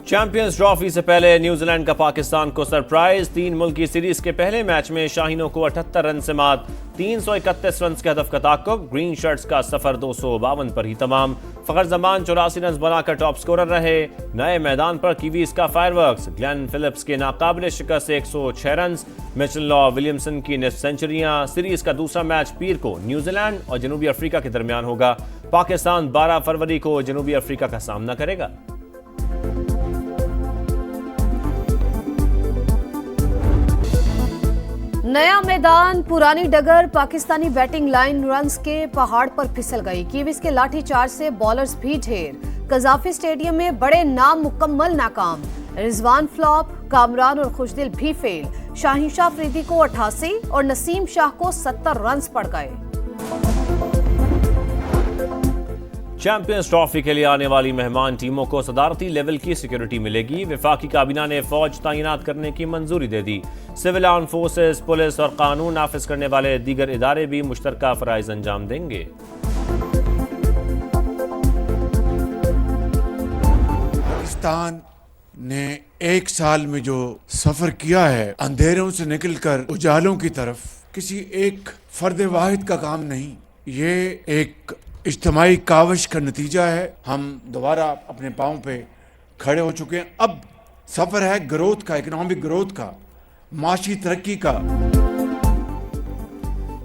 Champions trophy से पहले New Zealand का पाकिस्तान को सरप्राइज। 3 मुल्की सीरीज के पहले मैच में शाहीनों को 78 रन से मात, 331 रन के हदफ का ताक़ुब। ग्रीन शर्ट्स का सफर 252 पर ही तमाम। फखर जमान 84 रन बनाकर टॉप स्कोरर रहे। नए मैदान पर कीवीज का फायरवर्क्स। ग्लेन फिलिप्स के नाकाबिले शिकस्त 106 रन, मिचेल लॉ विलियमसन की निस्फ सेंचुरियां। सीरीज का दूसरा मैच पीर को न्यूजीलैंड और जनूबी अफ्रीका के दरमियान होगा। पाकिस्तान 12 फरवरी को जनूबी अफ्रीका का सामना करेगा। नया मैदान, पुरानी डगर, पाकिस्तानी बैटिंग लाइन रन्स के पहाड़ पर फिसल गई। कीवीज के लाठीचार्ज से बॉलर्स भी ढेर। कजाफी स्टेडियम में बड़े नाम मुकम्मल नाकाम। रिजवान फ्लॉप, कामरान और खुशदिल भी फेल। शाहीन शाह अफरीदी को 88 और नसीम शाह को 70 रन पड़ गए। चैंपियंस ट्रॉफी के लिए आने वाली मेहमान टीमों को सदारती लेवल की सिक्योरिटी मिलेगी। वफाकी काबीना ने फौज तैनात करने की मंजूरी दे दी। सिविल आर्म फोर्सेस, पुलिस और कानून नाफिज करने वाले दीगर इदारे भी मुश्तरका फराइज अंजाम देंगे। पाकिस्तान ने एक साल में जो सफर किया है अंधेरों से निकलकर उजालों की तरफ, किसी एक फर्द वाहिद का काम नहीं, ये एक इज्तिमाई काविश का नतीजा है। हम दोबारा अपने पाँव पे खड़े हो चुके हैं। अब सफर है ग्रोथ का, इकोनॉमिक ग्रोथ का, माशी तरक्की का।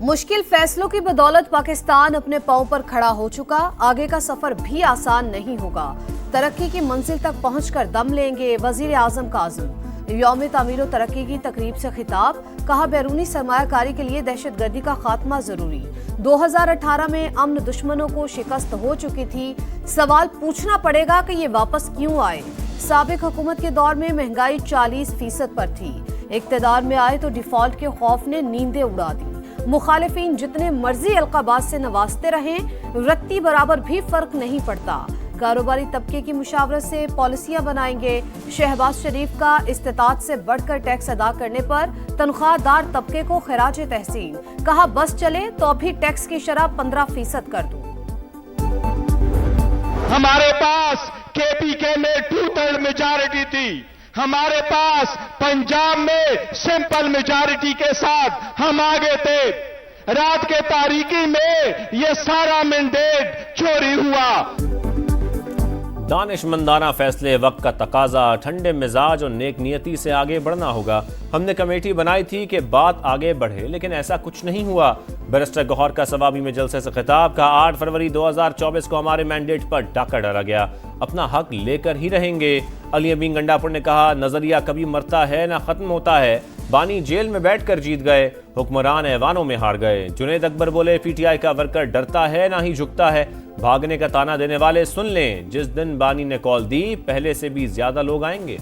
मुश्किल फैसलों की बदौलत पाकिस्तान अपने पांव पर खड़ा हो चुका। आगे का सफर भी आसान नहीं होगा। तरक्की की मंजिल तक पहुंचकर दम लेंगे वजीर आजम का आज़म। यौम तामीर व तरक्की की तकरीब से खिताब। कहा बैरूनी सरमायाकारी के लिए दहशतगर्दी का खात्मा जरूरी। 2018 में अमन दुश्मनों को शिकस्त हो चुकी थी। सवाल पूछना पड़ेगा कि ये वापस क्यों आए। साबिक हुकूमत के दौर में महंगाई 40% पर थी। इक्तदार में आए तो डिफॉल्ट के खौफ ने नींदें उड़ा दी। मुखालिफिन जितने मर्जी अलकाबात से नवाजते रहें, रत्ती बराबर भी फर्क नहीं पड़ता। कारोबारी तबके की मुशावरत से पॉलिसियां बनाएंगे। शहबाज शरीफ का इस्तिताअत से बढ़कर टैक्स अदा करने पर तनख्वाहदार तबके को खराज तहसीन। कहा बस चले तो अभी टैक्स की शरह 15% कर दूं। हमारे पास केपीके में 2/3 मेजॉरिटी थी। हमारे पास पंजाब में सिंपल मेजॉरिटी के साथ हम आगे थे। रात के तारीकी में ये सारा मैंडेट चोरी हुआ। दानिशमंदाना फैसले, वक्त का तकाजा, ठंडे मिजाज और नेक नियति से आगे बढ़ना होगा। हमने कमेटी बनाई थी कि बात आगे बढ़े, लेकिन ऐसा कुछ नहीं हुआ। बैरिस्टर गौहर का सवाबी में जलसे से खिताब। का 8 फरवरी 2024 को हमारे मैंडेट पर डाका डाला गया। अपना हक लेकर ही रहेंगे। अली अमीन गंडापुर ने कहा नजरिया कभी मरता है ना खत्म होता है। बानी जेल में बैठकर जीत गए, हुक्मरान ऐवानों में हार गए। जुनेद अकबर बोले पीटीआई का वर्कर डरता है ना ही झुकता है। भागने का ताना देने वाले सुन लें, जिस दिन बानी ने कॉल दी पहले से भी ज्यादा लोग आएंगे।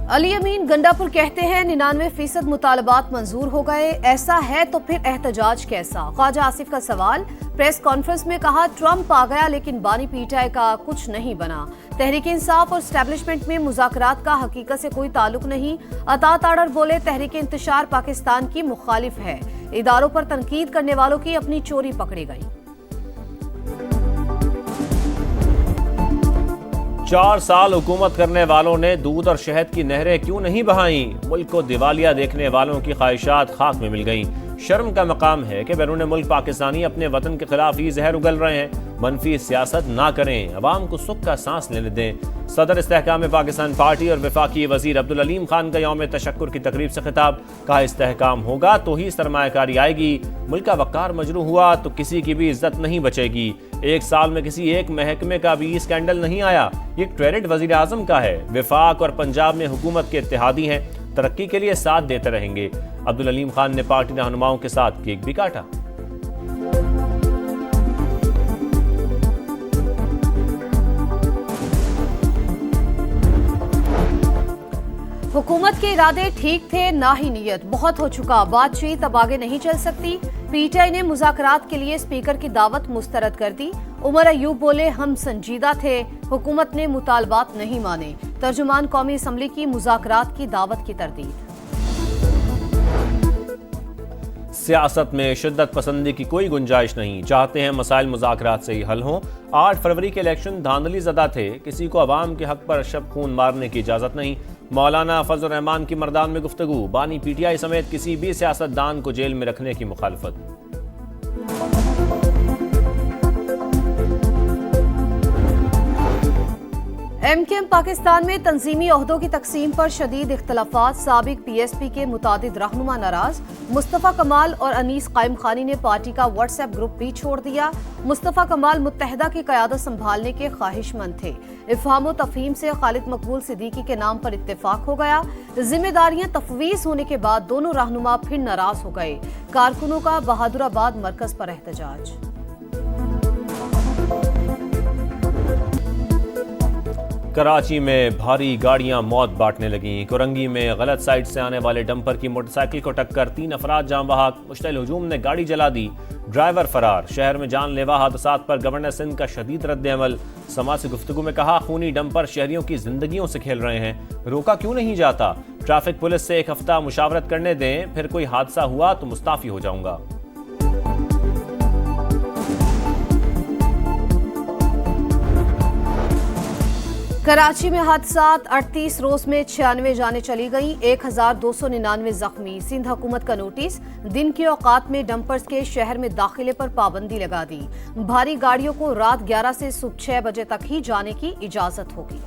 अली अमीन गंडापुर कहते हैं 99% मुतालबात मंजूर हो गए। ऐसा है तो फिर एहतजाज कैसा। ख्वाजा आसिफ का सवाल। प्रेस कॉन्फ्रेंस में कहा ट्रंप आ गया लेकिन बानी पीटीआई का कुछ नहीं बना। तहरीक इंसाफ और एस्टेब्लिशमेंट में मुज़ाकरात का हकीकत से कोई ताल्लुक नहीं। अता ताड़र बोले तहरीक इंतशार पाकिस्तान की मुखालिफ है। इदारों पर तनकीद करने वालों की अपनी चोरी पकड़ी गई। 4 साल हुकूमत करने वालों ने दूध और शहद की नहरें क्यों नहीं बहाई। मुल्क को दिवालिया देखने वालों की ख्वाहिशात खाक में मिल गईं। शर्म का मकाम है कि बैरून मुल्क पाकिस्तानी अपने वतन के खिलाफ ही जहर उगल रहे हैं। मनफी सियासत ना करें, अवाम को सुख का सांस लेने दें। सदर इस्तेहकाम पाकिस्तान पार्टी और वफाकी वजीर अब्दुल अलीम खान का यौम तशक्कुर की तकरीब से खिताब। कहा इस्तेहकाम होगा तो ही सरमायाकारी आएगी। मुल्क का वक़ार मजरू हुआ तो किसी की भी इज्जत नहीं बचेगी। एक साल में किसी एक महकमे का भी स्कैंडल नहीं आया। ये क्रेडिट वजीर आजम का है। वफाक और पंजाब में हुकूमत के इत्तेहादी हैं, तरक्की के लिए साथ देते रहेंगे। अब्दुल अलीम खान ने पार्टी रहनुमाओं के साथ केक भी काटा। हुकूमत के इरादे ठीक थे ना ही नीयत। बहुत हो चुका, बातचीत अब आगे नहीं चल सकती। पीटीआई ने मुज़ाकरात के लिए स्पीकर की दावत मुस्तरद कर दी। उमर अयूब बोले हम संजीदा थे, हुकूमत ने मुतालबात नहीं माने। तर्जुमान कौमी असम्बली की मुज़ाकरात की दावत की तरदीद। सियासत में शिद्दत पसंदी की कोई गुंजाइश नहीं, चाहते हैं मसाइल मुज़ाकरात से ही हल हों। 8 फरवरी के इलेक्शन धांधली ज़दा थे, किसी को अवाम के हक पर शब खून मारने की इजाज़त नहीं। मौलाना फजल रहमान की मर्दान में गुफ्तगू, बानी PTI समेत किसी भी सियासतदान को जेल में रखने की मुखालफत। MKM पाकिस्तान में तंजीमी ओहदों की तकसीम पर शदीद इख्तलाफात, साबिक PSP के मुतादिद रहनुमा नाराज। मुस्तफ़ा कमाल और अनीस कायम खानी ने पार्टी का व्हाट्सएप ग्रुप भी छोड़ दिया। मुस्तफ़ा कमाल मुत्तहदा की क़यादत संभालने के ख्वाहिशमंद थे। इफ़हाम व तफ़हीम से खालिद मकबूल सिद्दीकी के नाम पर इत्तेफाक हो गया। जिम्मेदारियां तफवीज़ होने के बाद दोनों रहनुमा फिर नाराज हो गए। कारकुनों का बहादुराबाद मरकज पर एहतजाज। कराची में भारी गाड़ियां मौत बांटने लगीं। कुरंगी में गलत साइड से आने वाले डंपर की मोटरसाइकिल को टक्कर, 3 अफराद जान बहक। मुश्तइल हुजूम ने गाड़ी जला दी, ड्राइवर फरार। शहर में जानलेवा हादसात पर गवर्नर सिंध का शदीद रद्द-ए-अमल। समा से गुफ्तगू में कहा, खूनी डंपर शहरियों की जिंदगियों से खेल रहे हैं, रोका क्यों नहीं जाता। ट्रैफिक पुलिस से 1 हफ्ता मुशावरत करने दें, फिर कोई हादसा हुआ तो मुस्ताफी हो जाऊंगा। कराची में हादसात, 38 रोज में 96 जानें चली गई, 1299 जख्मी। सिंध हुकूमत का नोटिस, दिन के औकात में डंपर्स के शहर में दाखिले पर पाबंदी लगा दी। भारी गाड़ियों को रात 11 से सुबह 6 बजे तक ही जाने की इजाजत होगी।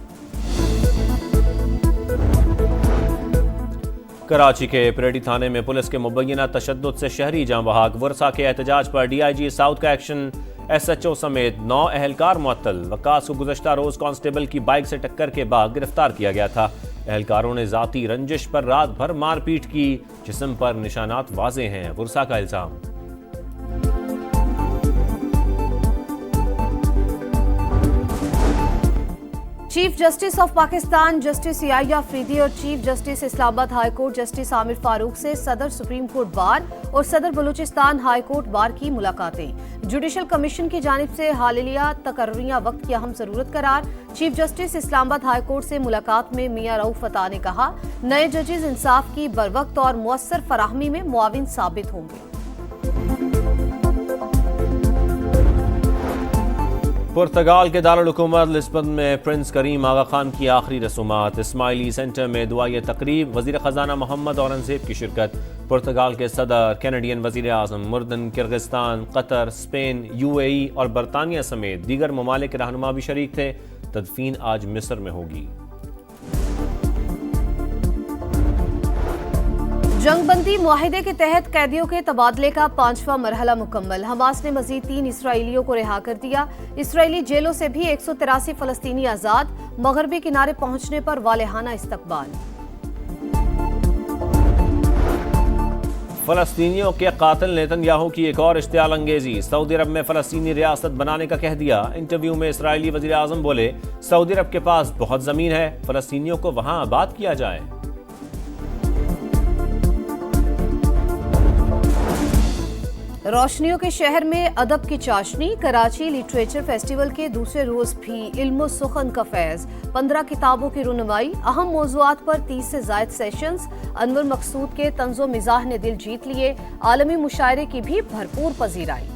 कराची के परेडी थाने में पुलिस के मुबैना तशद्दुद से शहरी जां बहक। वर्षा के एहतजाज पर DIG साउथ का एक्शन, SHO समेत 9 अहलकार मुअत्तल। वकास को गुज़श्ता रोज कांस्टेबल की बाइक से टक्कर के बाद गिरफ्तार किया गया था। अहलकारों ने जाती रंजिश पर रात भर मारपीट की, जिस्म पर निशानात वाज़े हैं, वर्षा का इल्जाम। Chief justice of Pakistan justice Yahya Afridi और chief justice Islamabad high court justice Aamir Farooq से सदर सुप्रीम कोर्ट बार और सदर बलूचिस्तान हाई कोर्ट बार की मुलाकातें। जुडिशल कमीशन की जानिब से हालिया तकर्रियां वक्त की अहम जरूरत करार। Chief justice Islamabad high court से मुलाकात में मियां रऊफ अता ने कहा, नए जजेस इंसाफ की बरवक्त और मुअस्सर फराहमी में मुआविन साबित होंगे। पुर्तगाल के दारुल हुकूमत लिस्बन में प्रिंस करीम आगा खान की आखिरी रसूमात। इस्माइली सेंटर में दुआई तकरीब, वजीर खजाना मोहम्मद औरंगजेब की शिरकत। पुर्तगाल के सदर, कैनेडियन वजीर आजम, मुर्दन, किर्गिस्तान, कतर, स्पेन, UAE और बरतानिया समेत दीगर ममालिक के रहनुमा भी शरीक थे। तदफीन आज मिस्र में होगी। जंगबंदी मुआहिदे के तहत कैदियों के तबादले का 5वां मरहला मुकम्मल। हमास ने मजीद 3 इसराइलियों को रिहा कर दिया। इसराइली जेलों से भी 183 फलस्तीनी आजाद। मगरबी किनारे पहुंचने पर वालेहाना इस्तकबाल। फलस्तीनियों के कातिल नेतन्याहू की एक और इश्तियाल अंगेजी, सऊदी अरब में फलस्तीनी रियासत बनाने का कह दिया। इंटरव्यू में इसराइली वजीर आजम बोले, सऊदी अरब के पास बहुत जमीन है, फलस्तीनियों को वहां आबाद किया जाए। रोशनियों के शहर में अदब की चाशनी। कराची लिटरेचर फेस्टिवल के दूसरे रोज भी इल्म सुखन का फैज। 15 किताबों की रुनमाई, अहम मौज़ूआत पर 30 से ज़ायद सेशंस। अनवर मकसूद के तंज़ो मिज़ाह ने दिल जीत लिए। आलमी मुशायरे की भी भरपूर पजीराई।